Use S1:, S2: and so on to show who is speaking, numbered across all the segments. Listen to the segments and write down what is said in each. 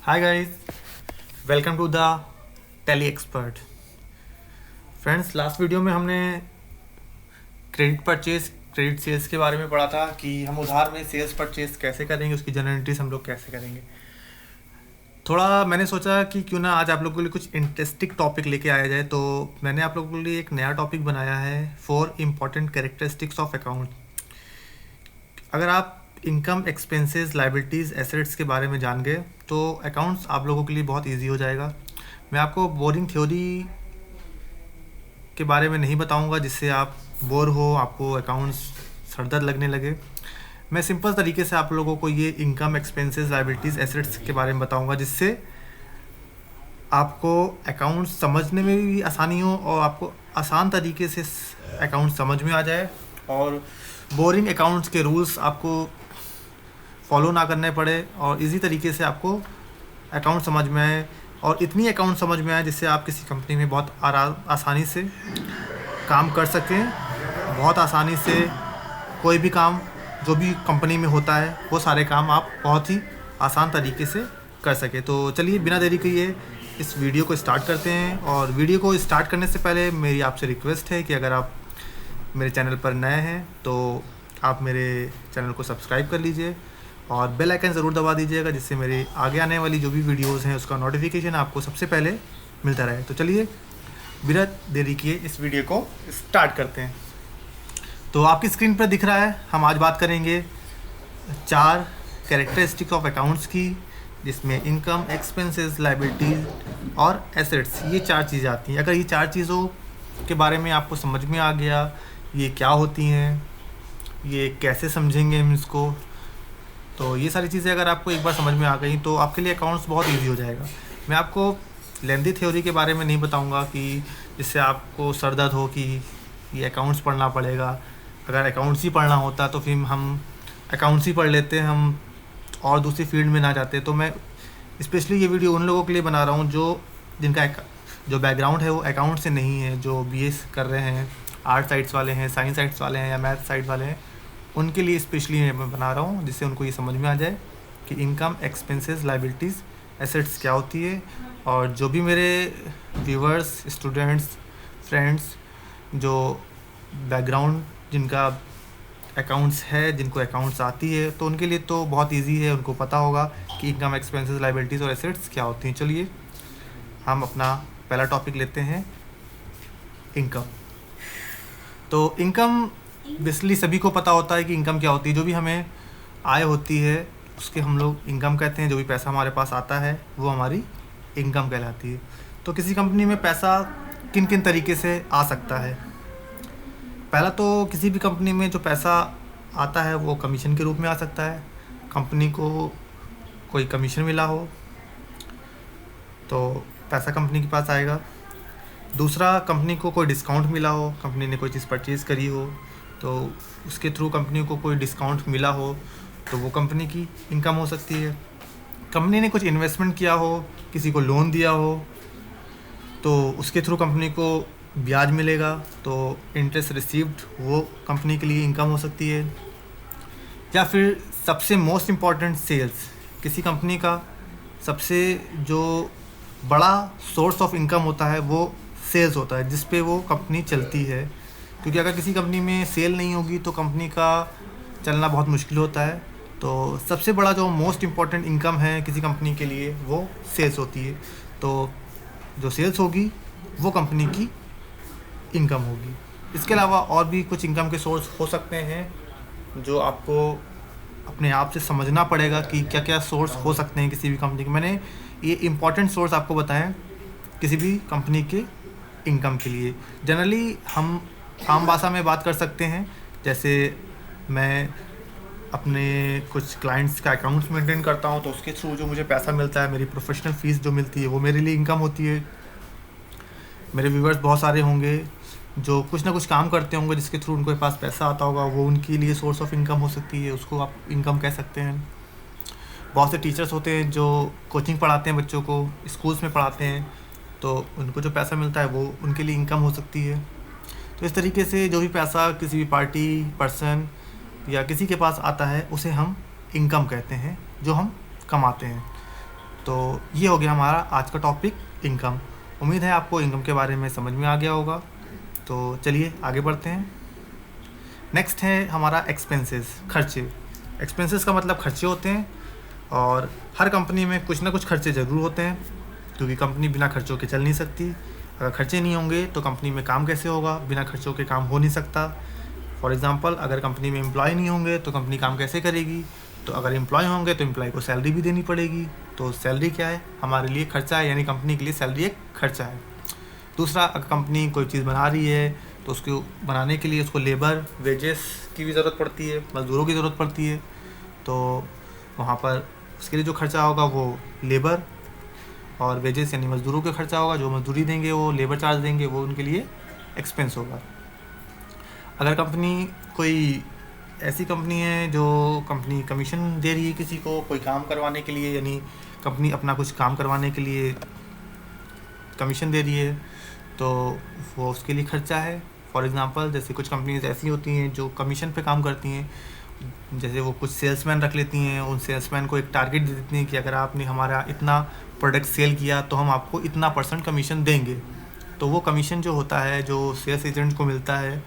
S1: Hi guys, welcome to the Tally expert. Friends, last video में हमने credit purchase credit sales के बारे में पढ़ा था कि हम उधार में सेल्स परचेज कैसे करेंगे, उसकी जनरल एंट्रीज हम लोग कैसे करेंगे। थोड़ा मैंने सोचा कि क्यों ना आज आप लोगों के लिए कुछ इंटरेस्टिंग टॉपिक लेके आया जाए, तो मैंने आप लोगों के लिए एक नया टॉपिक बनाया है, 4 इम्पॉर्टेंट कैरेक्टरिस्टिक्स ऑफ अकाउंट। अगर आप इनकम, एक्सपेंसेस, लाइबिलिटीज़, एसेट्स के बारे में जान गए तो अकाउंट्स आप लोगों के लिए बहुत इजी हो जाएगा। मैं आपको बोरिंग थ्योरी के बारे में नहीं बताऊंगा जिससे आप बोर हो, आपको अकाउंट्स सरदर्द लगने लगे। मैं सिंपल तरीके से आप लोगों को ये इनकम, एक्सपेंसेस, लाइबिलिटीज़, एसेट्स के बारे में बताऊंगा जिससे आपको अकाउंट्स समझने में भी आसानी हो और आपको आसान तरीके से अकाउंट समझ में आ जाए और बोरिंग अकाउंट्स के रूल्स आपको फॉलो ना करने पड़े और इजी तरीके से आपको अकाउंट समझ में आए और इतनी अकाउंट समझ में आए जिससे आप किसी कंपनी में बहुत आसानी से काम कर सकें। बहुत आसानी से कोई भी काम जो भी कंपनी में होता है वो सारे काम आप बहुत ही आसान तरीके से कर सकें। तो चलिए बिना देरी किए इस वीडियो को स्टार्ट करते हैं। और वीडियो को स्टार्ट करने से पहले मेरी आपसे रिक्वेस्ट है कि अगर आप मेरे चैनल पर नए हैं तो आप मेरे चैनल को सब्सक्राइब कर लीजिए और बेल आइकन ज़रूर दबा दीजिएगा जिससे मेरे आगे आने वाली जो भी वीडियोस हैं उसका नोटिफिकेशन आपको सबसे पहले मिलता रहे। तो चलिए बिना देरी किए इस वीडियो को स्टार्ट करते हैं। तो आपकी स्क्रीन पर दिख रहा है, हम आज बात करेंगे 4 कैरेक्टरिस्टिक्स ऑफ अकाउंट्स की, जिसमें इनकम, एक्सपेंसेस, लाइबिलिटीज़ और एसेट्स, ये 4 चीज़ें आती हैं। अगर ये 4 चीज़ों के बारे में आपको समझ में आ गया, ये क्या होती हैं, ये कैसे समझेंगे हम इसको, तो ये सारी चीज़ें अगर आपको एक बार समझ में आ गई तो आपके लिए अकाउंट्स बहुत इजी हो जाएगा। मैं आपको लेंदी थ्योरी के बारे में नहीं बताऊंगा कि जिससे आपको सर दर्द हो कि ये अकाउंट्स पढ़ना पड़ेगा। अगर अकाउंट्स ही पढ़ना होता तो फिर हम अकाउंट्स ही पढ़ लेते, हम और दूसरी फील्ड में ना जाते। तो मैं स्पेशली ये वीडियो उन लोगों के लिए बना रहा हूँ जिनका जो बैकग्राउंड है वो अकाउंट से नहीं है, जो बीएस कर रहे हैं, आर्ट साइड्स वाले हैं, साइंस साइड्स वाले हैं या मैथ साइड वाले हैं, उनके लिए स्पेशली मैं बना रहा हूँ जिससे उनको ये समझ में आ जाए कि इनकम, एक्सपेंसेस, लाइबिलिटीज़, एसेट्स क्या होती है। और जो भी मेरे व्यूवर्स, स्टूडेंट्स, फ्रेंड्स जो बैकग्राउंड जिनका अकाउंट्स है, जिनको अकाउंट्स आती है, तो उनके लिए तो बहुत इजी है, उनको पता होगा कि इनकम, एक्सपेंसेस, लाइबिलिटीज़ और एसेट्स क्या होती हैं। चलिए हम अपना पहला टॉपिक लेते हैं, इनकम। तो इनकम बेसिकली सभी को पता होता है कि इनकम क्या होती है। जो भी हमें आय होती है उसके हम लोग इनकम कहते हैं। जो भी पैसा हमारे पास आता है वो हमारी इनकम कहलाती है। तो किसी कंपनी में पैसा किन किन तरीके से आ सकता है। पहला तो किसी भी कंपनी में जो पैसा आता है वो कमीशन के रूप में आ सकता है। कंपनी को कोई कमीशन मिला हो तो पैसा कंपनी के पास आएगा। दूसरा, कंपनी को कोई डिस्काउंट मिला हो, कंपनी ने कोई चीज़ परचेज़ करी हो तो उसके थ्रू कंपनी को कोई डिस्काउंट मिला हो तो वो कंपनी की इनकम हो सकती है। कंपनी ने कुछ इन्वेस्टमेंट किया हो, किसी को लोन दिया हो तो उसके थ्रू कंपनी को ब्याज मिलेगा, तो इंटरेस्ट रिसीव्ड वो कंपनी के लिए इनकम हो सकती है। या फिर सबसे मोस्ट इम्पॉर्टेंट, सेल्स। किसी कंपनी का सबसे जो बड़ा सोर्स ऑफ इनकम होता है वो सेल्स होता है, जिस पे वो कंपनी चलती है। क्योंकि अगर किसी कंपनी में सेल नहीं होगी तो कंपनी का चलना बहुत मुश्किल होता है। तो सबसे बड़ा जो मोस्ट इम्पॉर्टेंट इनकम है किसी कंपनी के लिए वो सेल्स होती है। तो जो सेल्स होगी वो कंपनी की इनकम होगी। इसके अलावा और भी कुछ इनकम के सोर्स हो सकते हैं जो आपको अपने आप से समझना पड़ेगा कि क्या क्या सोर्स हो सकते हैं किसी भी कंपनी के। मैंने ये इम्पॉर्टेंट सोर्स आपको बताएं किसी भी कंपनी के इनकम के लिए। जनरली हम आम भाषा में बात कर सकते हैं, जैसे मैं अपने कुछ क्लाइंट्स का अकाउंट्स मेंटेन करता हूं तो उसके थ्रू जो मुझे पैसा मिलता है, मेरी प्रोफेशनल फ़ीस जो मिलती है वो मेरे लिए इनकम होती है। मेरे व्यूवर्स बहुत सारे होंगे जो कुछ ना कुछ काम करते होंगे जिसके थ्रू उनके पास पैसा आता होगा, वो उनके लिए सोर्स ऑफ इनकम हो सकती है, उसको आप इनकम कह सकते हैं। बहुत से टीचर्स होते हैं जो कोचिंग पढ़ाते हैं, बच्चों को स्कूल्स में पढ़ाते हैं, तो उनको जो पैसा मिलता है वो उनके लिए इनकम हो सकती है। तो इस तरीके से जो भी पैसा किसी भी पार्टी, पर्सन या किसी के पास आता है उसे हम इनकम कहते हैं, जो हम कमाते हैं। तो ये हो गया हमारा आज का टॉपिक इनकम। उम्मीद है आपको इनकम के बारे में समझ में आ गया होगा। तो चलिए आगे बढ़ते हैं। नेक्स्ट है हमारा एक्सपेंसेस, खर्चे। एक्सपेंसेस का मतलब खर्चे होते हैं, और हर कंपनी में कुछ ना कुछ खर्चे ज़रूर होते हैं, क्योंकि कंपनी बिना खर्चों के चल नहीं सकती। अगर खर्चे नहीं होंगे तो कंपनी में काम कैसे होगा, बिना खर्चों के काम हो नहीं सकता। फॉर एग्ज़ाम्पल, अगर कंपनी में एम्प्लॉय नहीं होंगे तो कंपनी काम कैसे करेगी। तो अगर एम्प्लॉय होंगे तो एम्प्लॉय को सैलरी भी देनी पड़ेगी। तो सैलरी क्या है, हमारे लिए खर्चा है, यानी कंपनी के लिए सैलरी एक खर्चा है। दूसरा, अगर कंपनी कोई चीज़ बना रही है तो उसको बनाने के लिए उसको लेबर, वेजेस की भी ज़रूरत पड़ती है, मज़दूरों की ज़रूरत पड़ती है। तो वहाँ पर उसके लिए जो खर्चा होगा वो लेबर और वेजेस यानी मज़दूरों का खर्चा होगा। जो मज़दूरी देंगे, वो लेबर चार्ज देंगे, वो उनके लिए एक्सपेंस होगा। अगर कंपनी कोई ऐसी कंपनी है जो कंपनी कमीशन दे रही है किसी को कोई काम करवाने के लिए, यानी कंपनी अपना कुछ काम करवाने के लिए कमीशन दे रही है, तो वो उसके लिए खर्चा है। फॉर एग्ज़ाम्पल, जैसे कुछ कंपनीज ऐसी होती हैं जो कमीशन पे काम करती हैं, जैसे वो कुछ सेल्समैन रख लेती हैं। उन सेल्समैन को एक टारगेट दे देती हैं कि अगर आपने हमारा इतना प्रोडक्ट सेल किया तो हम आपको इतना % कमीशन देंगे। तो वो कमीशन जो होता है, जो सेल्स एजेंट को मिलता है,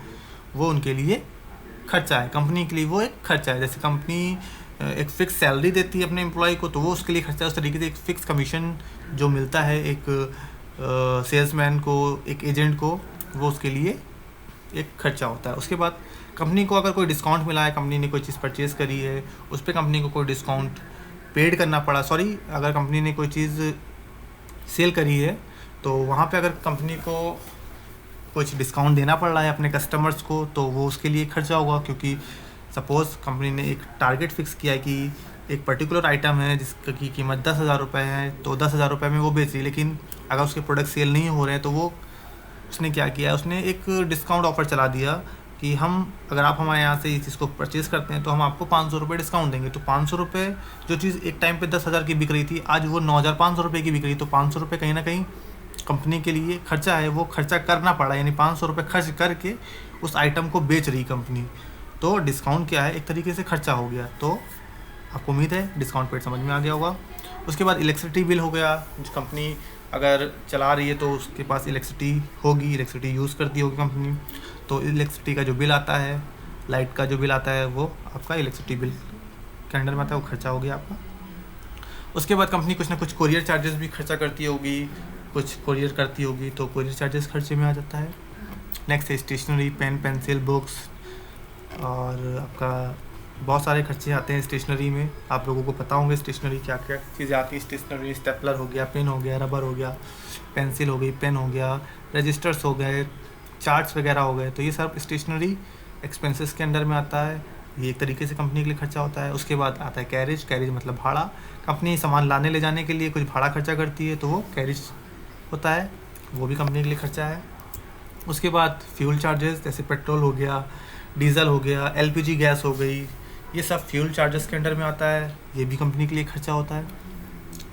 S1: वो उनके लिए खर्चा है। कंपनी के लिए वो एक खर्चा है। जैसे कंपनी एक फ़िक्स सैलरी देती है अपने एम्प्लॉय को, तो वो उसके लिए खर्चा है। उस तरीके से एक फ़िक्स कमीशन जो मिलता है एक सेल्समैन को, एक एजेंट को, वो उसके लिए एक खर्चा होता है। उसके बाद कंपनी को अगर कोई डिस्काउंट मिला है, कंपनी ने कोई चीज़ परचेज़ करी है, उस पर कंपनी को कोई डिस्काउंट पेड करना पड़ा, अगर कंपनी ने कोई चीज़ सेल करी है तो वहाँ पे अगर कंपनी को कुछ डिस्काउंट देना पड़ रहा है अपने कस्टमर्स को, तो वो उसके लिए खर्चा होगा। क्योंकि सपोज़ कंपनी ने एक टारगेट फिक्स किया है कि एक पर्टिकुलर आइटम है जिसकी कीमत 10,000 रुपये है, तो 10,000 रुपये में वो बेच रही है। लेकिन अगर उसके प्रोडक्ट सेल नहीं हो रहे हैं तो वो उसने क्या किया, उसने एक डिस्काउंट ऑफ़र चला दिया कि अगर आप हमारे यहाँ से इस चीज़ को परचेज़ करते हैं तो हम आपको 500 रुपये डिस्काउंट देंगे। तो 500 रुपये जो चीज़ एक टाइम पे 10,000 की बिक रही थी, आज वो 9,500 रुपये की बिक रही। तो 500 रुपये कहीं ना कहीं कंपनी के लिए खर्चा है, वो खर्चा करना पड़ा, यानी 500 रुपये खर्च करके उस आइटम को बेच रही कंपनी। तो डिस्काउंट क्या है, एक तरीके से खर्चा हो गया। तो आपको उम्मीद है डिस्काउंट पेड समझ में आ गया होगा। उसके बाद इलेक्ट्रिसिटी बिल हो गया। जो कंपनी अगर चला रही है तो उसके पास इलेक्ट्रिसिटी होगी, इलेक्ट्रिसिटी यूज़ करती होगी कंपनी, तो इलेक्ट्रिसिटी का जो बिल आता है, लाइट का जो बिल आता है, वो आपका इलेक्ट्रिसिटी बिल के अंडर में आता है, वो खर्चा हो गया आपका। उसके बाद कंपनी कुछ ना कुछ कोरियर चार्जेस भी खर्चा करती होगी, कुछ कोरियर करती होगी, तो कोरियर चार्जेस खर्चे में आ जाता है। नेक्स्ट है स्टेशनरी, पेन, पेंसिल, बुक्स, और आपका बहुत सारे खर्चे आते हैं स्टेशनरी में। आप लोगों को पता होंगे स्टेशनरी क्या क्या चीज़ें आती हैं। स्टेशनरी, स्टेपलर हो गया, पेन हो गया, रबर हो गया, पेंसिल हो गई, पेन हो गया, रजिस्टर्स हो गए, चार्ट्स वगैरह हो गए। तो ये सब स्टेशनरी एक्सपेंसेस के अंडर में आता है। ये एक तरीके से कंपनी के लिए खर्चा होता है। उसके बाद आता है कैरेज। कैरेज मतलब भाड़ा। कंपनी सामान लाने ले जाने के लिए कुछ भाड़ा खर्चा करती है, तो वो कैरेज होता है, वो भी कंपनी के लिए खर्चा है। उसके बाद फ्यूल चार्जेस, जैसे पेट्रोल हो गया, डीजल हो गया, एलपीजी गैस हो गई, ये सब फ्यूल चार्जेस के अंडर में आता है, ये भी कंपनी के लिए खर्चा होता है।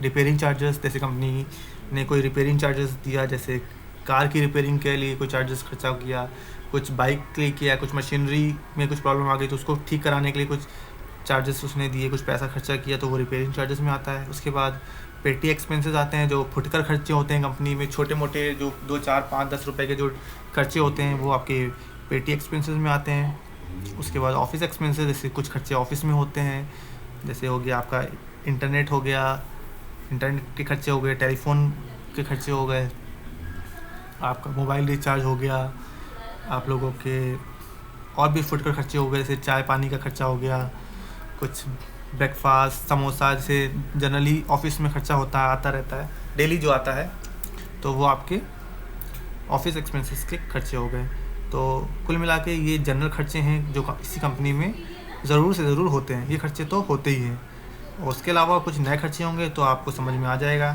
S1: रिपेयरिंग चार्जेस, जैसे कंपनी ने कोई रिपेयरिंग चार्जेस दिया, जैसे कार की रिपेयरिंग के लिए कोई चार्जेस खर्चा किया, कुछ बाइक के लिए किया, कुछ मशीनरी में कुछ प्रॉब्लम आ गई तो उसको ठीक कराने के लिए कुछ चार्जेस उसने दिए, कुछ पैसा खर्चा किया, तो वो रिपेयरिंग चार्जेस में आता है। उसके बाद पेटी एक्सपेंसेस आते हैं, जो फुटकर खर्चे होते हैं कंपनी में, छोटे मोटे जो 2, 4, 5, 10 रुपये के जो खर्चे होते हैं, वो आपके पेटी एक्सपेंसेस में आते हैं। उसके बाद ऑफिस एक्सपेंसेस, जैसे कुछ खर्चे ऑफिस में होते हैं, जैसे हो गया आपका इंटरनेट हो गया, इंटरनेट के खर्चे हो गए, टेलीफोन के खर्चे हो गए, आपका मोबाइल रिचार्ज हो गया, आप लोगों के और भी फुटकर खर्चे हो गए, जैसे चाय पानी का खर्चा हो गया, कुछ ब्रेकफास्ट, समोसा, जैसे जनरली ऑफिस में खर्चा होता है, आता रहता है डेली जो आता है, तो वो आपके ऑफिस एक्सपेंसेस के खर्चे हो गए। तो कुल मिला के ये जनरल खर्चे हैं जो किसी कंपनी में ज़रूर से ज़रूर होते हैं। ये खर्चे तो होते ही हैं, और उसके अलावा कुछ नए खर्चे होंगे तो आपको समझ में आ जाएगा,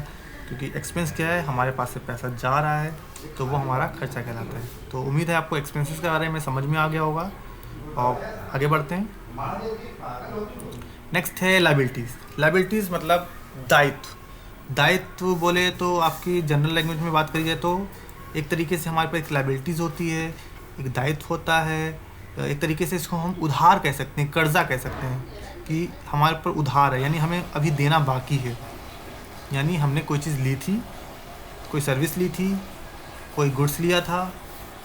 S1: क्योंकि एक्सपेंस क्या है, हमारे पास से पैसा जा रहा है तो वो हमारा खर्चा कहलाता है। तो उम्मीद है आपको एक्सपेंसेस के बारे में समझ में आ गया होगा, और आगे बढ़ते हैं। नेक्स्ट है लायबिलिटीज़। लायबिलिटीज़ मतलब दायित्व। दायित्व बोले तो आपकी जनरल लैंग्वेज में बात करी जाए तो एक तरीके से हमारे पास एक लायबिलिटीज़ होती है, एक दायित्व होता है, एक तरीके से इसको हम उधार कह सकते हैं, कर्जा कह सकते हैं कि हमारे ऊपर उधार है, यानी हमें अभी देना बाकी है। यानी हमने कोई चीज़ ली थी, कोई सर्विस ली थी, कोई गुड्स लिया था,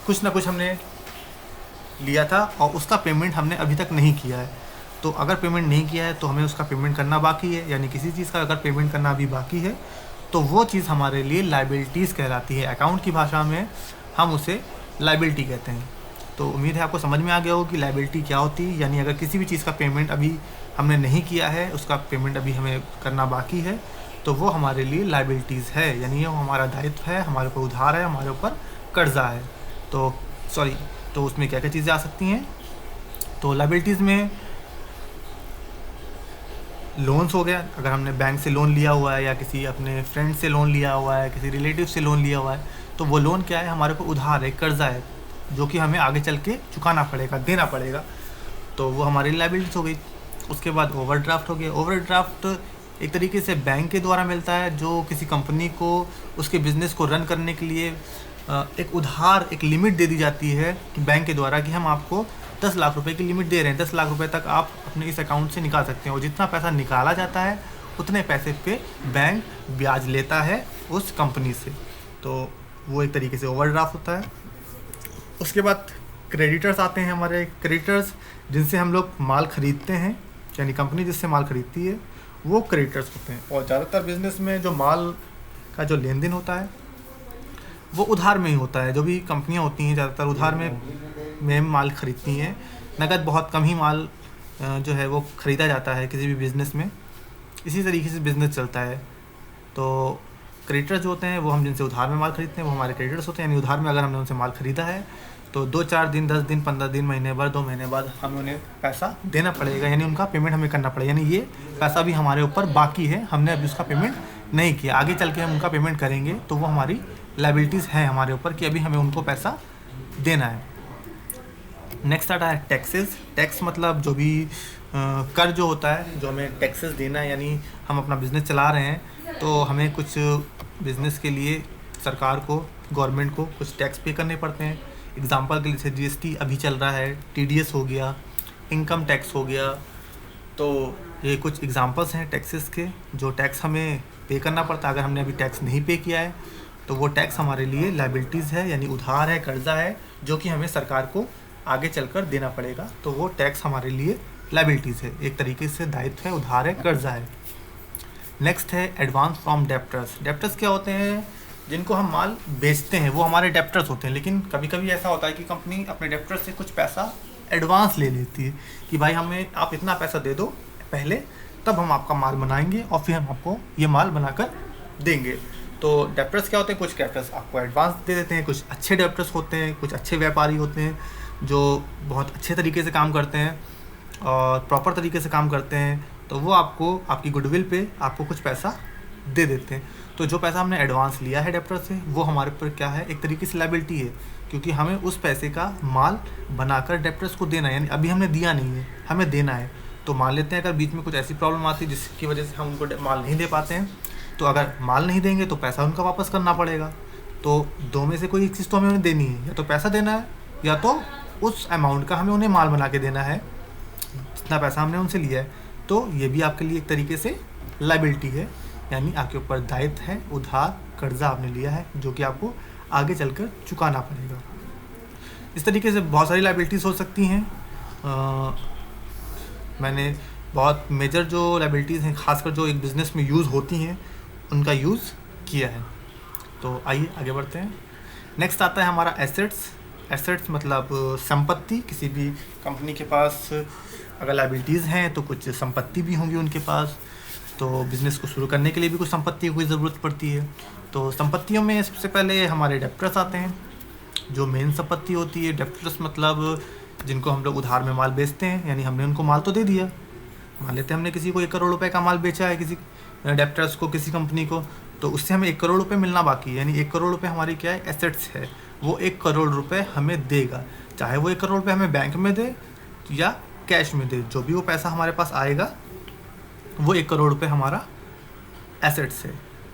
S1: कुछ ना कुछ हमने लिया था और उसका पेमेंट हमने अभी तक नहीं किया है। तो अगर पेमेंट नहीं किया है तो हमें उसका पेमेंट करना बाकी है, यानी किसी चीज़ का अगर पेमेंट करना अभी बाकी है तो वो चीज़ हमारे लिए लायबिलिटीज़ कहलाती है। अकाउंट की भाषा में हम उसे लायबिलिटी कहते हैं। तो उम्मीद है आपको समझ में आ गया हो कि लायबिलिटी क्या होती है। यानी अगर किसी भी चीज़ का पेमेंट अभी हमने नहीं किया है, उसका पेमेंट अभी हमें करना बाकी है, तो वो हमारे लिए लायबिलिटीज़ है, यानी ये हमारा दायित्व है, हमारे ऊपर उधार है, हमारे ऊपर कर्जा है। तो उसमें क्या क्या चीज़ें आ सकती हैं। तो लायबिलिटीज़ में लोन्स हो गया, अगर हमने बैंक से लोन लिया हुआ है या किसी अपने फ्रेंड से लोन लिया हुआ है, किसी रिलेटिव से लोन लिया हुआ है, तो वो लोन क्या है, हमारे ऊपर उधार है, कर्जा है, जो कि हमें आगे चल के चुकाना पड़ेगा, देना पड़ेगा। तो वो हमारी लायबिलिटीज़ हो गई। उसके बाद ओवरड्राफ्ट हो गया। ओवरड्राफ्ट एक तरीके से बैंक के द्वारा मिलता है, जो किसी कंपनी को उसके बिज़नेस को रन करने के लिए एक उधार, एक लिमिट दे दी जाती है बैंक के द्वारा कि हम आपको 10 लाख रुपए की लिमिट दे रहे हैं, 10 लाख रुपए तक आप अपने इस अकाउंट से निकाल सकते हैं। और जितना पैसा निकाला जाता है उतने पैसे पे बैंक ब्याज लेता है उस कंपनी से। तो वो एक तरीके से ओवरड्राफ्ट होता है। उसके बाद क्रेडिटर्स आते हैं हमारे। क्रेडिटर्स जिनसे हम लोग माल ख़रीदते हैं, यानी कंपनी जिससे माल ख़रीदती है, वो क्रेडिटर्स होते हैं। और ज़्यादातर बिज़नेस में जो माल का जो लेन देन होता है वो उधार में ही होता है। जो भी कंपनियां होती हैं ज़्यादातर उधार में माल ख़रीदती हैं। नकद बहुत कम ही माल जो है वो ख़रीदा जाता है किसी भी बिज़नेस में। इसी तरीके से बिज़नेस चलता है। तो क्रेडिटर्स जो होते हैं वो हम जिनसे उधार में माल ख़रीदते हैं वो हमारे क्रेडिटर्स होते हैं। यानी उधार में अगर हमने उनसे माल ख़रीदा है तो 2-4 दिन, 10 दिन, 15 दिन, महीने भर, 2 महीने बाद हमें उन्हें पैसा देना पड़ेगा, यानी उनका पेमेंट हमें करना पड़ेगा। यानी ये पैसा भी हमारे ऊपर बाकी है, हमने अभी उसका पेमेंट नहीं किया, आगे चल के हम उनका पेमेंट करेंगे, तो वो हमारी लायबिलिटीज़ हैं हमारे ऊपर कि अभी हमें उनको पैसा देना है। नेक्स्ट आता है टैक्सेस। टैक्स मतलब जो भी कर जो होता है, जो हमें टैक्सेस देना है, यानी हम अपना बिज़नेस चला रहे हैं तो हमें कुछ बिज़नेस के लिए सरकार को, गवर्नमेंट को कुछ टैक्स पे करने पड़ते हैं। एग्जांपल के लिए जीएसटी अभी चल रहा है, टीडीएस हो गया, इनकम टैक्स हो गया। तो ये कुछ एग्जांपल्स हैं टैक्सेस के, जो टैक्स हमें पे करना पड़ता है। अगर हमने अभी टैक्स नहीं पे किया है तो वो टैक्स हमारे लिए लायबिलिटीज़ है, यानी उधार है, कर्जा है, जो कि हमें सरकार को आगे चलकर देना पड़ेगा। तो वो टैक्स हमारे लिए लायबिलिटीज़ है, एक तरीके से दायित्व है, उधार है, कर्जा है। नेक्स्ट है एडवांस फ्रॉम डेप्टर्स। डेप्टर्स क्या होते हैं? जिनको हम माल बेचते हैं वो हमारे डेप्टर्स होते हैं। लेकिन कभी कभी ऐसा होता है कि कंपनी अपने डेप्टर्स से कुछ पैसा एडवांस ले लेती है कि भाई हमें आप इतना पैसा दे दो पहले, तब हम आपका माल बनाएंगे और फिर हम आपको ये माल बनाकर देंगे। तो डेप्टर्स क्या होते हैं? कुछ डेप्टर्स आपको एडवांस दे देते हैं, कुछ अच्छे डेप्टर्स होते हैं, कुछ अच्छे व्यापारी होते हैं जो बहुत अच्छे तरीके से काम करते हैं और प्रॉपर तरीके से काम करते हैं। तो वो आपको आपकी गुडविल पे आपको कुछ पैसा दे देते हैं। तो जो पैसा हमने एडवांस लिया है डेप्टर से, वो हमारे पर क्या है, एक तरीके से लायबिलिटी है, क्योंकि हमें उस पैसे का माल बनाकर डेप्टर्स को देना है। यानी अभी हमने दिया नहीं है, हमें देना है। तो मान लेते हैं अगर बीच में कुछ ऐसी प्रॉब्लम आती है जिसकी वजह से हम उनको माल नहीं दे पाते हैं, तो अगर माल नहीं देंगे तो पैसा उनका वापस करना पड़ेगा। तो दो में से कोई एक चीज़ तो हमें उन्हें देनी है, या तो पैसा देना है या तो उस अमाउंट का हमें उन्हें माल बना के देना है जितना पैसा हमने उनसे लिया है। तो ये भी आपके लिए एक तरीके से लायबिलिटी है, यानी आपके ऊपर दायित्व है, उधार, कर्जा आपने लिया है जो कि आपको आगे चलकर चुकाना पड़ेगा। इस तरीके से बहुत सारी लायबिलिटीज़ हो सकती हैं। मैंने बहुत मेजर जो लायबिलिटीज़ हैं, खासकर जो एक बिज़नेस में यूज़ होती हैं, उनका यूज़ किया है। तो आइए आगे बढ़ते हैं। नेक्स्ट आता है हमारा एसेट्स। एसेट्स मतलब संपत्ति। किसी भी कंपनी के पास अगर लायबिलिटीज़ हैं तो कुछ संपत्ति भी होंगी उनके पास। तो बिज़नेस को शुरू करने के लिए भी कुछ संपत्ति की ज़रूरत पड़ती है। तो संपत्तियों में सबसे पहले हमारे डेप्टर्स आते हैं, जो मेन संपत्ति होती है। डेप्टर्स मतलब जिनको हम लोग उधार में माल बेचते हैं, यानी हमने उनको माल तो दे दिया। मान लेते हैं हमने किसी को 1 करोड़ रुपए का माल बेचा है, किसी डेप्टर्स को, किसी कंपनी को, तो उससे हमें 1 करोड़ रुपए मिलना बाकी है। यानी 1 करोड़ रुपए हमारी क्या है, एसेट्स है। वो 1 करोड़ रुपए हमें देगा, चाहे वो 1 करोड़ रुपए हमें बैंक में दे या कैश में दे। जो भी वो पैसा हमारे पास आएगा वो 1 करोड़ रुपए हमारा एसेट्स है।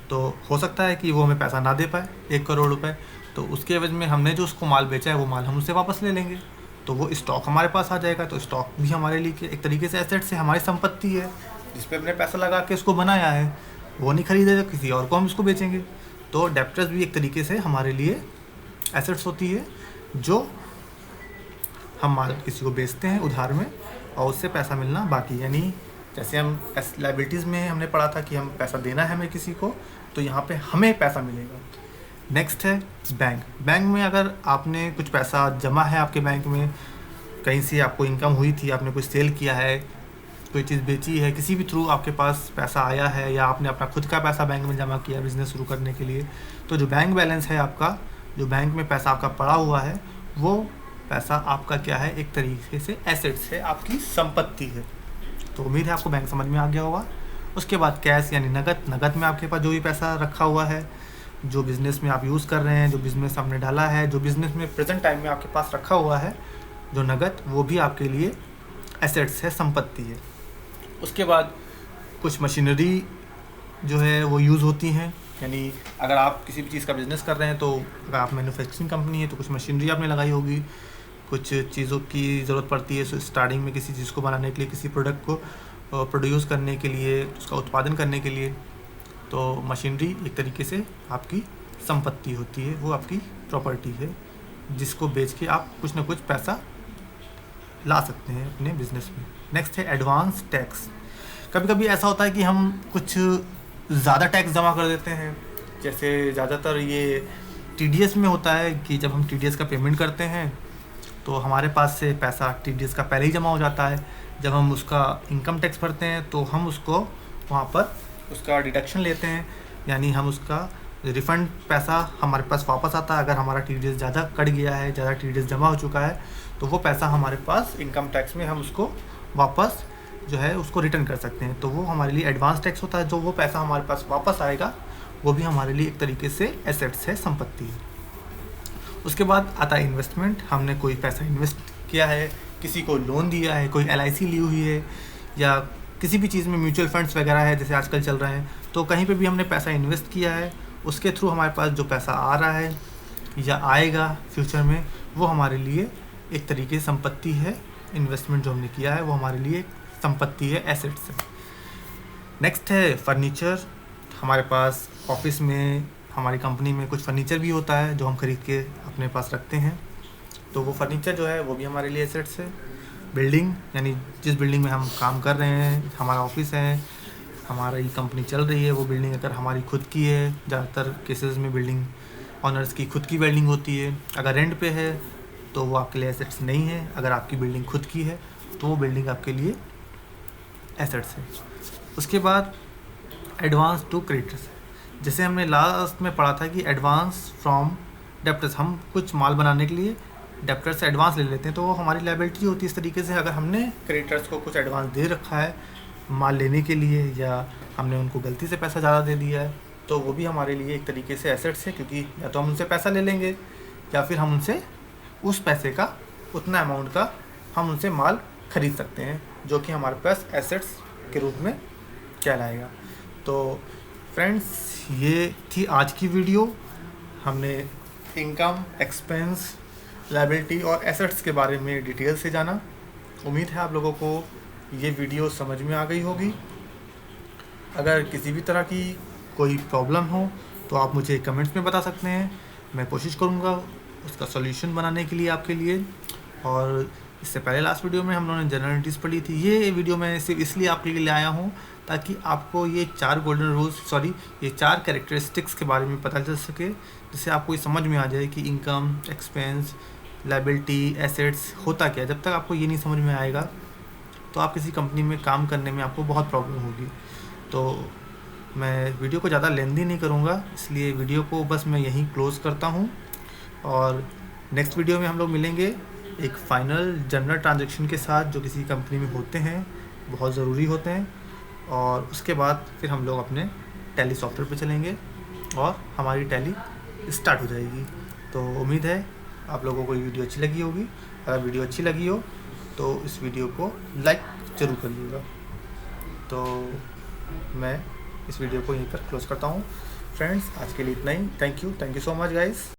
S1: तो हो सकता है कि वो हमें पैसा ना दे पाए 1 करोड़ रुपए, तो उसके एवज में हमने जो उसको माल बेचा है वो माल हम उससे वापस ले लेंगे, तो वो स्टॉक हमारे पास आ जाएगा। तो स्टॉक भी हमारे लिए एक तरीके से एसेट्स है, हमारी संपत्ति है जिस पे हमने पैसा लगा के उसको बनाया है। वो नहीं खरीदेगा, किसी और को हम इसको बेचेंगे। तो डेप्टर्स भी एक तरीके से हमारे लिए एसेट्स होती है, जो हम माल किसी को बेचते हैं उधार में और उससे पैसा मिलना बाकी। यानी जैसे हम लाइबिलिटीज़ में हमने पढ़ा था कि हम पैसा देना है हमें किसी को, तो यहाँ पे हमें पैसा मिलेगा। नेक्स्ट है बैंक। बैंक में अगर आपने कुछ पैसा जमा है आपके बैंक में, कहीं से आपको इनकम हुई थी, आपने कुछ सेल किया है, कोई चीज़ बेची है, किसी भी थ्रू आपके पास पैसा आया है, या आपने अपना खुद का पैसा बैंक में जमा किया बिज़नेस शुरू करने के लिए, तो जो बैंक बैलेंस है आपका, जो बैंक में पैसा आपका पड़ा हुआ है, वो पैसा आपका क्या है, एक तरीके से एसेट्स है, आपकी संपत्ति है। तो उम्मीद है आपको बैंक समझ में आ गया होगा। उसके बाद कैश यानी नगद। नगद में आपके पास जो भी पैसा रखा हुआ है, जो बिज़नेस में आप यूज़ कर रहे हैं, जो बिज़नेस आपने डाला है, जो बिज़नेस में प्रेजेंट टाइम में आपके पास रखा हुआ है जो नगद, वो भी आपके लिए एसेट्स है, संपत्ति है। उसके बाद कुछ मशीनरी जो है वो यूज़ होती हैं, यानी अगर आप किसी भी चीज़ का बिज़नेस कर रहे हैं, तो अगर आप मैन्युफैक्चरिंग कंपनी है तो कुछ मशीनरी आपने लगाई होगी, कुछ चीज़ों की ज़रूरत पड़ती है स्टार्टिंग में किसी चीज़ को बनाने के लिए, किसी प्रोडक्ट को प्रोड्यूस करने के लिए, उसका उत्पादन करने के लिए। तो मशीनरी एक तरीके से आपकी संपत्ति होती है, वो आपकी प्रॉपर्टी है, जिसको बेच के आप कुछ ना कुछ पैसा ला सकते हैं अपने बिज़नेस में। नेक्स्ट है एडवांस टैक्स। कभी कभी ऐसा होता है कि हम कुछ ज़्यादा टैक्स जमा कर देते हैं। जैसे ज़्यादातर ये TDS में होता है कि जब हम TDS का पेमेंट करते हैं तो हमारे पास से पैसा TDS का पहले ही जमा हो जाता है। जब हम उसका इनकम टैक्स भरते हैं तो हम उसको वहाँ पर उसका डिडक्शन लेते हैं, यानी हम उसका रिफ़ंड पैसा हमारे पास वापस आता है। अगर हमारा TDS ज़्यादा कट गया है, ज़्यादा TDS जमा हो चुका है, तो वो पैसा हमारे पास इनकम टैक्स में हम उसको वापस जो है उसको रिटर्न कर सकते हैं। तो वो हमारे लिए एडवांस टैक्स होता है। जो वो पैसा हमारे पास वापस आएगा वो भी हमारे लिए एक तरीके से एसेट्स है, संपत्ति है। उसके बाद आता है इन्वेस्टमेंट। हमने कोई पैसा इन्वेस्ट किया है, किसी को लोन दिया है, कोई LIC ली हुई है, या किसी भी चीज़ में म्यूचुअल फंड्स वगैरह है जैसे आजकल चल रहे हैं, तो कहीं पे भी हमने पैसा इन्वेस्ट किया है, उसके थ्रू हमारे पास जो पैसा आ रहा है या आएगा फ्यूचर में, वो हमारे लिए एक तरीके से संपत्ति है। इन्वेस्टमेंट जो हमने किया है वो हमारे लिए संपत्ति है, एसेट्स है। नेक्स्ट है फर्नीचर। हमारे पास ऑफिस में, हमारी कंपनी में कुछ फर्नीचर भी होता है जो हम खरीद के अपने पास रखते हैं, तो वो फर्नीचर जो है वो भी हमारे लिए एसेट्स है। बिल्डिंग यानी जिस बिल्डिंग में हम काम कर रहे हैं, हमारा ऑफिस है, हमारी कंपनी चल रही है, वो बिल्डिंग अगर हमारी खुद की है, ज़्यादातर केसेस में बिल्डिंग ऑनर्स की खुद की बिल्डिंग होती है। अगर रेंट पे है तो वो आपके लिए एसेट्स नहीं है। अगर आपकी बिल्डिंग खुद की है तो वो बिल्डिंग आपके लिए एसेट्स है। उसके बाद एडवांस टू क्रेडिटर्स। जैसे हमने लास्ट में पढ़ा था कि एडवांस फ्रॉम डेप्टर्स, हम कुछ माल बनाने के लिए डेप्टर्स से एडवांस ले लेते हैं, तो वो हमारी लायबिलिटी होती है। इस तरीके से अगर हमने क्रेडिटर्स को कुछ एडवांस दे रखा है माल लेने के लिए, या हमने उनको गलती से पैसा ज़्यादा दे दिया है, तो वो भी हमारे लिए एक तरीके से एसेट्स है, क्योंकि या तो हम उनसे पैसा ले लेंगे या फिर हम उनसे उस पैसे का, उतना अमाउंट का हम उनसे माल खरीद सकते हैं, जो कि हमारे पास एसेट्स के रूप में कहलाएगा। तो फ्रेंड्स, ये थी आज की वीडियो। हमने इनकम, एक्सपेंस, लायबिलिटी और एसेट्स के बारे में डिटेल से जाना। उम्मीद है आप लोगों को ये वीडियो समझ में आ गई होगी। अगर किसी भी तरह की कोई प्रॉब्लम हो तो आप मुझे कमेंट्स में बता सकते हैं, मैं कोशिश करूँगा उसका सॉल्यूशन बनाने के लिए आपके लिए। और इससे पहले लास्ट वीडियो में हम लोगों ने जनरलिटीज़ पढ़ी थी। ये वीडियो मैं सिर्फ इसलिए आपके लिए आया हूँ ताकि आपको ये 4 गोल्डन रूल्स, ये 4 कैरेक्टरिस्टिक्स के बारे में पता चल सके, जिससे आपको ये समझ में आ जाए कि इनकम, एक्सपेंस, लायबिलिटी, एसेट्स होता क्या। जब तक आपको ये नहीं समझ में आएगा तो आप किसी कंपनी में काम करने में आपको बहुत प्रॉब्लम होगी। तो मैं वीडियो को ज़्यादा लेंथी नहीं करूँगा, इसलिए वीडियो को बस मैं यहीं क्लोज़ करता हूँ। और नेक्स्ट वीडियो में हम लोग मिलेंगे एक फाइनल जनरल ट्रांजैक्शन के साथ, जो किसी कंपनी में होते हैं, बहुत ज़रूरी होते हैं। और उसके बाद फिर हम लोग अपने टैली सॉफ्टवेयर पे चलेंगे और हमारी टैली स्टार्ट हो जाएगी। तो उम्मीद है आप लोगों को ये वीडियो अच्छी लगी होगी। अगर वीडियो अच्छी लगी हो तो इस वीडियो को लाइक ज़रूर करिएगा। तो मैं इस वीडियो को यहीं पर क्लोज़ करता हूँ। फ्रेंड्स, आज के लिए इतना ही। Thank you so much guys.